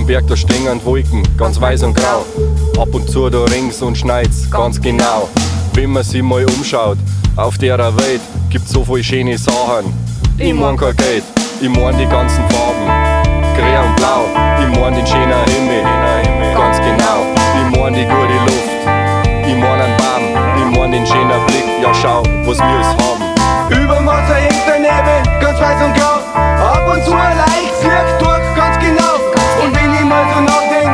Berg, da stehen Wolken, ganz weiß und grau. Ab und zu da rings und schneit's, ganz genau. Wenn man sich mal umschaut, auf der Welt gibt's so viele schöne Sachen. Ich mein kein Geld, ich mein die ganzen Farben, grün und blau. Ich mein den schönen Himmel, ganz genau. Ich mein die gute Luft, ich mein einen Baum, ich mein den schönen Blick. Ja schau, was wir alles haben. Überm Wasser hängt der Nebel, ganz weiß und grau. Ab und zu ein leichtes Licht durch, ganz genau. Und wenn ich mal so nachdenk,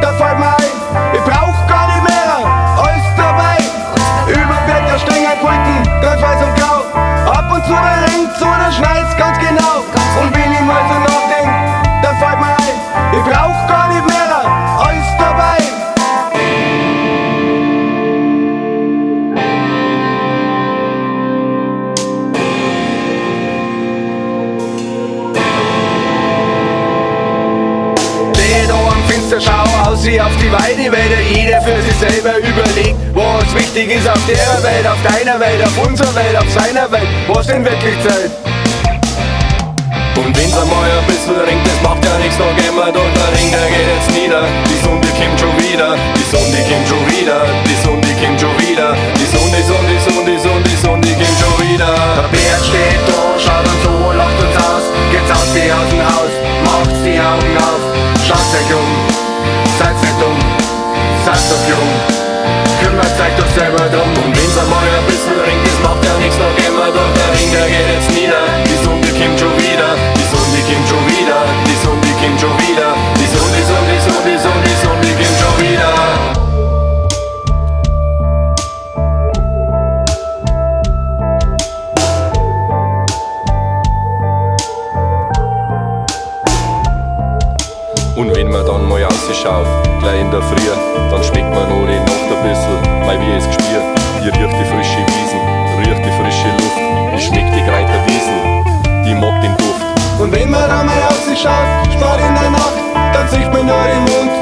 da fällt mir ein, ich brauch gar nicht mehr, alles dabei. Über Berg, da stehen Wolken, ganz weiß und grau. Ab und zu da regnt's oder schneit's, ganz genau. Und wenn ich mal so nachdenk, da fällt mir ein, ich brauch gar nicht mehr, alles dabei. Schau aus wie auf die Weide, weil jeder für sich selber überlegt, was wichtig ist auf der Welt, auf deiner Welt, auf unserer Welt, auf seiner Welt, was denn wirklich zählt. Und wenn's einmal ein bisschen ringt, das macht ja nichts, da gehen wir durch den Ring, der geht jetzt nieder. Die Sonne kommt schon wieder, die Sonne kommt schon wieder, die Sonne kommt schon wieder, die Sonne, die Sonne, die Sonne, die Sonne, die Sonne kommt schon wieder. Der Bär steht da, schaut uns so, lacht uns aus, geht's aus wie aus dem Haus, macht's die Augen auf, schaut euch um. Seid nicht dumm, seid doch jung, kümmert euch doch selber drum. Und wenn's einmal ein bisschen ringt, das macht ja nichts, da gehen wir durch den Ring, der geht jetzt nieder. Die Sonne kommt schon wieder, die Sonne kommt schon wieder, die Sonne kommt schon wieder, die Sonne, die Sonne, die Sonne, die Sonne, die Sonne kommt schon wieder. Und wenn man dann mal rausschaut, gleich in der Früh, dann schmeckt man noch die Nacht ein bisschen, mein wie es gespürt. Ich riech die frische Wiesen, riech die frische Luft, ich schmeck die Kräuterwiesen, ich mag den Duft. Und wenn man dann mal rausschaut, spart in der Nacht, dann sieht man nur den Mond,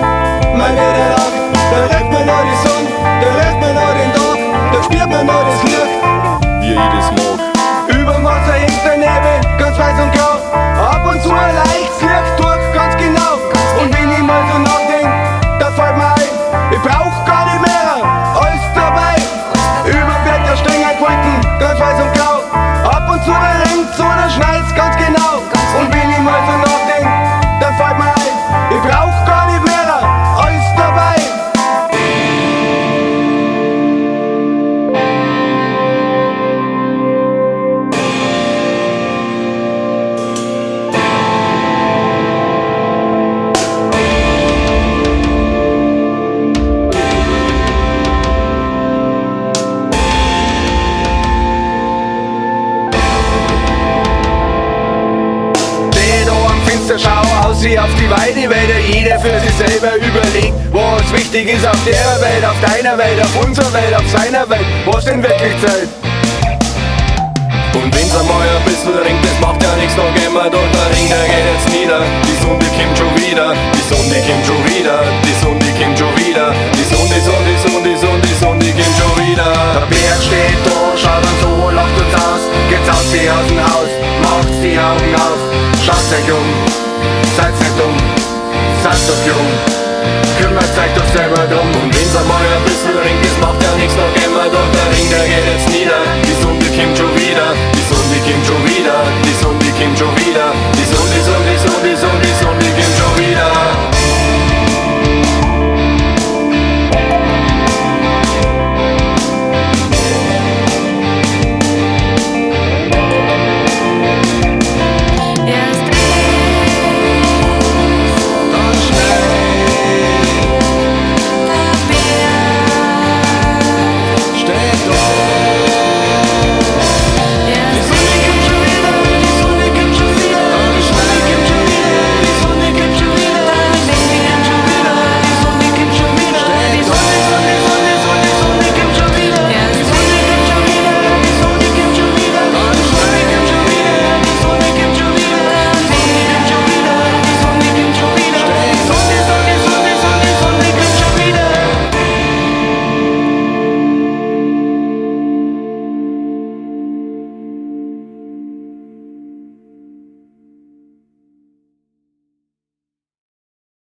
mein wie der lacht. Da riecht man nur die Sonne, da riecht man nur den Tag, da spürt man nur das Licht, wie ich das mag. Überm Wasser hängt der Nebel, ganz weiß und grau. Ab und zu ein leichtes Licht durch, ganz genau. Und wenn ich mal so nachdenk, da fällt mir ein, ich brauch gar nicht mehr, alles dabei. Über Berg, da stehen Wolken, ganz weiß und grau. Ab und zu da regnt's oder schneit's, ganz genau. Und wenn ich mal so nachdenk, da fällt mir ein, ich brauch gar nicht mehr, alles dabei. Schau aus wie auf die Weide, weil jeder für sich selber überlegt, was wichtig ist auf der Welt, auf deiner Welt, auf unserer Welt, auf seiner Welt, was denn wirklich zählt. Und wenn's einmal ein bisschen ringt, das macht ja nichts, da gehen wir durch den Ring, der geht jetzt nieder. Die Sonne kommt schon wieder, die Sonne kommt schon wieder, die Sonne kommt schon wieder, die Sonne, die Sonne, die Sonne, die Sonne, die Sonne kommt schon wieder. Der Bär steht da, schaut uns so, lacht uns aus, geht's aus wie aus dem Haus, macht's die Augen auf, schaut euch um. Seid nicht dumm, seid doch jung, kümmert euch doch selber drum. Und wenn's einmal ein bisschen ringt, das macht ja nichts, da gehen wir durch den Ring, der geht jetzt nieder. Die Sonne kommt schon wieder, die Sonne kommt schon wieder, die Sonne kommt schon wieder, die Sonne, die Sonne, die Sonne, die Sonne, die Sonne kommt schon wieder.